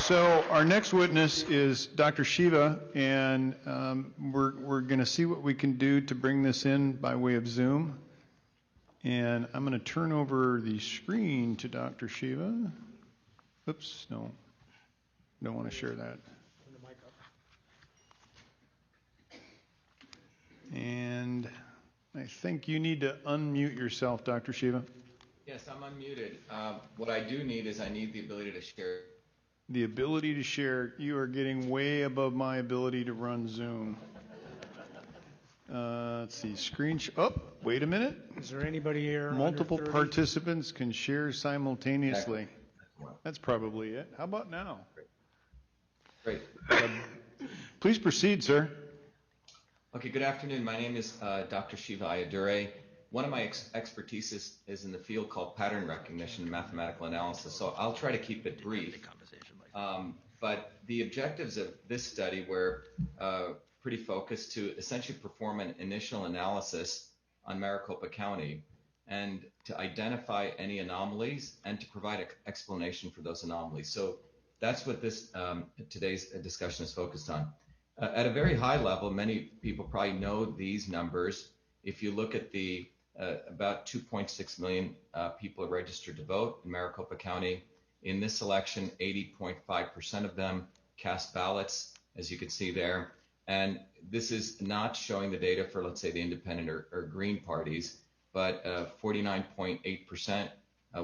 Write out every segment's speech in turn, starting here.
So our next witness is Dr. Shiva, and we're going to see what we can do to bring this in by way of Zoom. And I'm going to turn over the screen to Dr. Shiva. Oops, no, don't want to share that. And I think you need to unmute yourself, Dr. Shiva. Yes, I'm unmuted. What I do need is I need the ability to share. The ability to share. You are getting way above my ability to run Zoom. Let's see, oh, wait a minute. Is there anybody here? Multiple participants can share simultaneously. That's probably it. How about now? Great. Please proceed, sir. Okay, good afternoon. My name is Dr. Shiva Ayyadural. One of my expertise is in the field called pattern recognition and mathematical analysis, so I'll try to keep it brief. But the objectives of this study were pretty focused to essentially perform an initial analysis on Maricopa County and to identify any anomalies and to provide an explanation for those anomalies. So that's what this today's discussion is focused on. At a very high level, many people probably know these numbers. If you look at the about 2.6 million people are registered to vote in Maricopa County. In this election, 80.5% of them cast ballots, as you can see there. And this is not showing the data for, let's say, the independent or Green parties, but 49.8%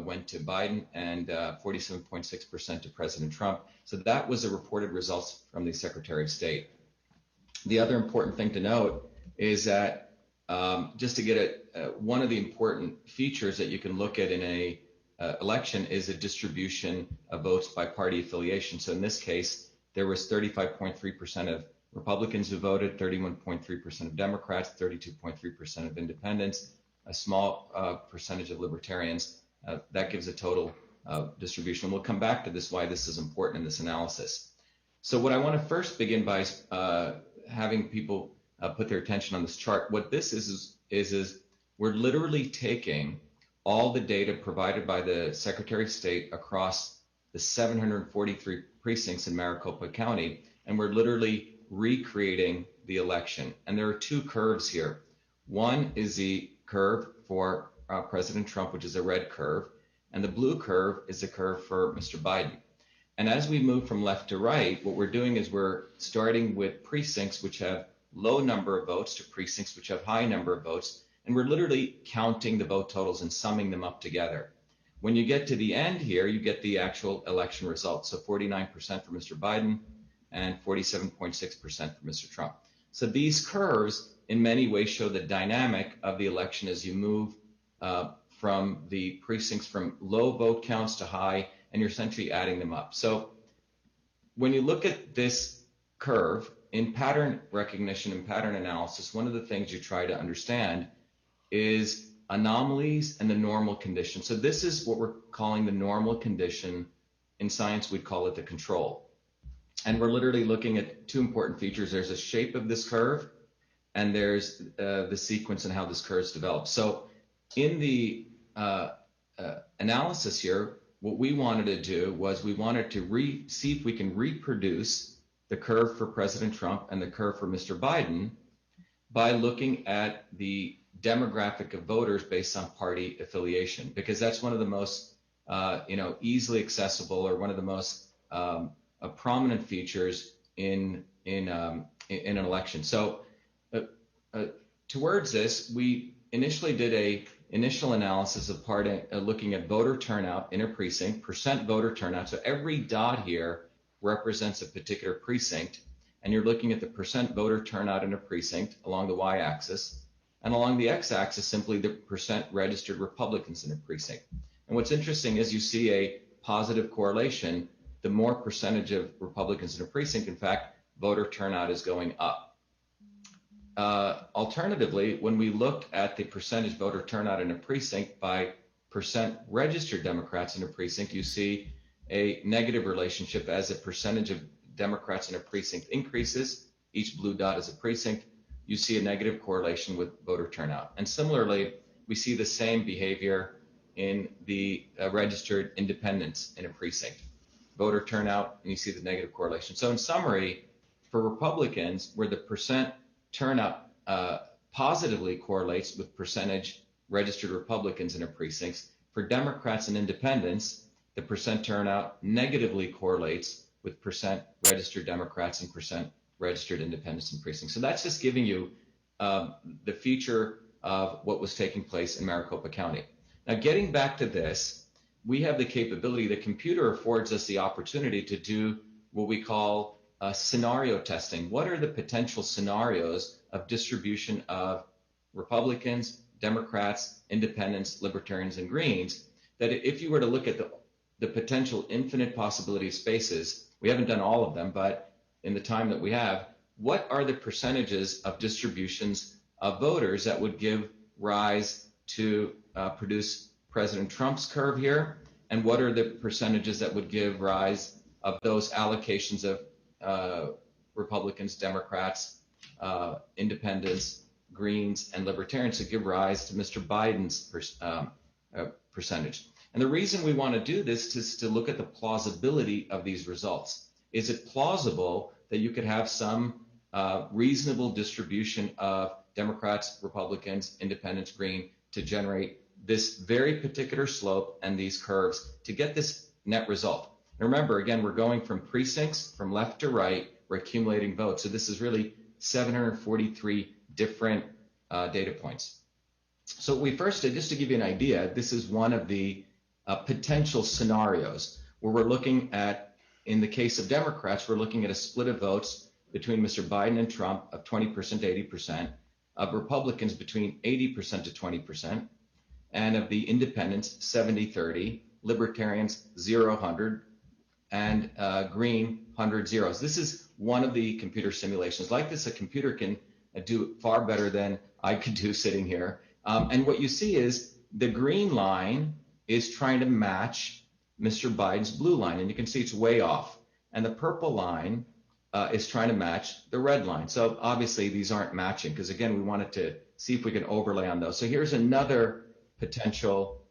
went to Biden and 47.6% to President Trump. So that was the reported results from the Secretary of State. The other important thing to note is that just to get one of the important features that you can look at in a election is a distribution of votes by party affiliation. So in this case, there was 35.3% of Republicans who voted, 31.3% of Democrats, 32.3% of independents, a small percentage of libertarians. That gives a total distribution. We'll come back to this, why this is important in this analysis. So what I want to first begin by having people put their attention on this chart. What this is we're literally taking all the data provided by the Secretary of State across the 743 precincts in Maricopa County, and we're literally recreating the election. And there are two curves here. One is the curve for President Trump, which is a red curve, and the blue curve is the curve for Mr. Biden. And as we move from left to right, what we're doing is we're starting with precincts which have low number of votes to precincts which have high number of votes, and we're literally counting the vote totals and summing them up together. When you get to the end here, you get the actual election results. So 49% for Mr. Biden and 47.6% for Mr. Trump. So these curves in many ways show the dynamic of the election as you move from the precincts from low vote counts to high, and you're essentially adding them up. So when you look at this curve in pattern recognition and pattern analysis, one of the things you try to understand is anomalies and the normal condition. So this is what we're calling the normal condition. In science, we'd call it the control. And we're literally looking at two important features. There's a shape of this curve, and there's the sequence and how this curve's developed. So in the analysis here, what we wanted to do was we wanted to see if we can reproduce the curve for President Trump and the curve for Mr. Biden by looking at the demographic of voters based on party affiliation, because that's one of the most easily accessible or one of the most prominent features in an election. So towards this, we initially did a initial analysis of looking at voter turnout in a precinct, percent voter turnout. So every dot here represents a particular precinct, and you're looking at the percent voter turnout in a precinct along the y-axis, and along the x-axis simply the percent registered Republicans in a precinct. And what's interesting is you see a positive correlation. The more percentage of Republicans in a precinct, in fact, voter turnout is going up. Alternatively, when we looked at the percentage voter turnout in a precinct by percent registered Democrats in a precinct, you see a negative relationship. As a percentage of Democrats in a precinct increases, each blue dot is a precinct, you see a negative correlation with voter turnout. And similarly, we see the same behavior in the registered independents in a precinct. voter turnout, and you see the negative correlation. So in summary, for Republicans, where the percent turnout positively correlates with percentage registered Republicans in a precincts, for Democrats and independents, the percent turnout negatively correlates with percent registered Democrats and percent registered independents in precincts. So that's just giving you the feature of what was taking place in Maricopa County. Now, getting back to this, we have the capability, the computer affords us the opportunity to do what we call scenario testing. What are the potential scenarios of distribution of Republicans, Democrats, Independents, Libertarians, and Greens, that if you were to look at the potential infinite possibility of spaces, we haven't done all of them, but in the time that we have, what are the percentages of distributions of voters that would give rise to produce President Trump's curve here, and what are the percentages that would give rise of those allocations of Republicans, Democrats, Independents, Greens, and Libertarians to give rise to Mr. Biden's percentage. And the reason we want to do this is to look at the plausibility of these results. Is it plausible that you could have some reasonable distribution of Democrats, Republicans, Independents, Green to generate this very particular slope and these curves to get this net result? And remember, again, we're going from precincts from left to right, we're accumulating votes. So this is really 743 different data points. So what we first did, just to give you an idea, this is one of the potential scenarios where we're looking at, in the case of Democrats, we're looking at a split of votes between Mr. Biden and Trump of 20% to 80%, of Republicans between 80% to 20%, and of the Independents 70-30, Libertarians 0-100, and Green 100 zeros. This is one of the computer simulations. Like this, a computer can do far better than I could do sitting here. And what you see is the green line is trying to match Mr. Biden's blue line, and you can see it's way off. And the purple line is trying to match the red line. So obviously these aren't matching because, again, we wanted to see if we can overlay on those. So here's another potential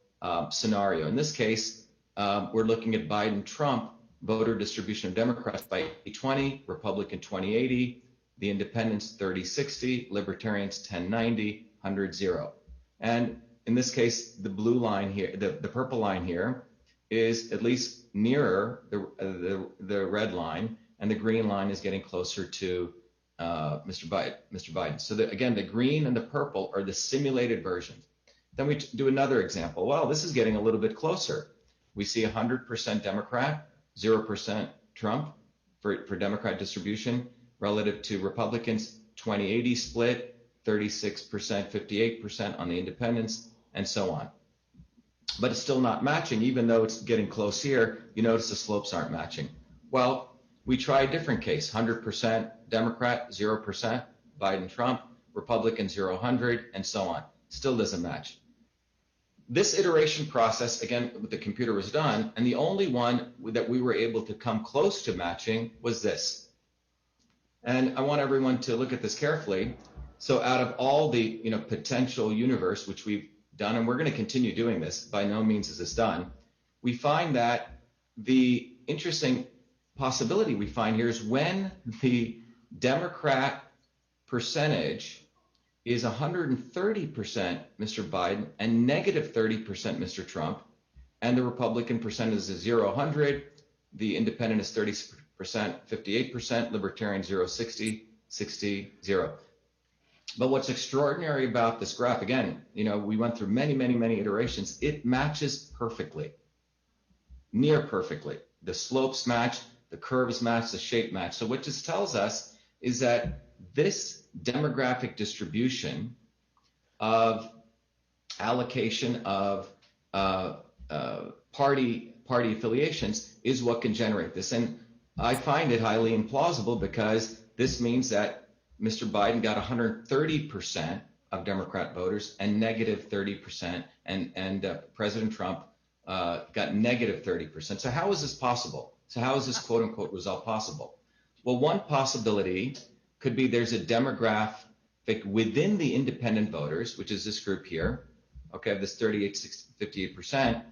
scenario. In this case, we're looking at Biden-Trump voter distribution of Democrats by 80-20, Republican 20-80, the Independents 30-60, Libertarians 10-90, 100-0. And in this case, the blue line here, the purple line here, is at least nearer the red line, and the green line is getting closer to Mr. Biden. So again, the green and the purple are the simulated versions. Then we do another example. Well, this is getting a little bit closer. We see 100% Democrat, 0% Trump for Democrat distribution relative to Republicans, 20-80 split, 36%, 58% on the Independents, and so on. But it's still not matching, even though it's getting close here. You notice the slopes aren't matching. Well, we try a different case, 100% Democrat, 0% Biden-Trump, Republican 0-100, and so on. Still doesn't match. This iteration process, again, with the computer was done, and the only one that we were able to come close to matching was this. And I want everyone to look at this carefully. So out of all the potential universe, which we've done, and we're going to continue doing this, by no means is this done, we find that the interesting possibility we find here is when the Democrat percentage is 130% Mr. Biden and negative 30% Mr. Trump, and the Republican percentage is 0-100, the Independent is 30%, 58%, Libertarian 0-60, 60-0. But what's extraordinary about this graph, again, we went through many, many, many iterations. It matches perfectly, near perfectly. The slopes match, the curves match, the shape match. So what this tells us is that this demographic distribution of allocation of party affiliations is what can generate this. And I find it highly implausible because this means that Mr. Biden got 130% of Democrat voters and negative 30%, and President Trump got negative 30%. So how is this possible? So how is this quote unquote result possible? Well, one possibility could be there's a demographic within the independent voters, which is this group here, okay, this 38, 58%.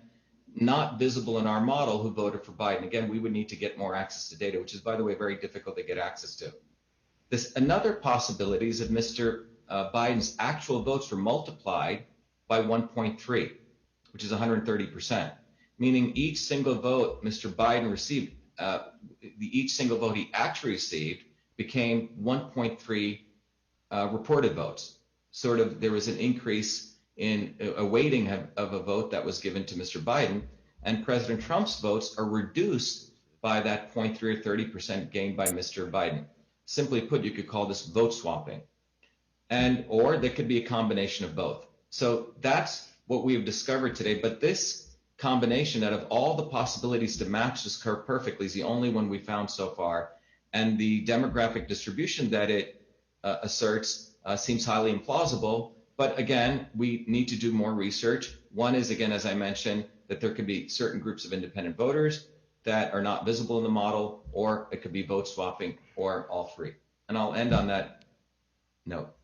not visible in our model who voted for Biden. Again, we would need to get more access to data, which is, by the way, very difficult to get access to. Another possibility is that Mr. Biden's actual votes were multiplied by 1.3, which is 130%, meaning each single vote Mr. Biden received, each single vote he actually received became 1.3 reported votes. Sort of, there was an increase in a weighting of a vote that was given to Mr. Biden, and President Trump's votes are reduced by that 0.3 or 30% gained by Mr. Biden. Simply put, you could call this vote swapping, or there could be a combination of both. So that's what we have discovered today. But this combination, out of all the possibilities to match this curve perfectly, is the only one we found so far. And the demographic distribution that it asserts seems highly implausible. But again, we need to do more research. One is, again, as I mentioned, that there could be certain groups of independent voters that are not visible in the model, or it could be vote swapping, or all three. And I'll end on that note.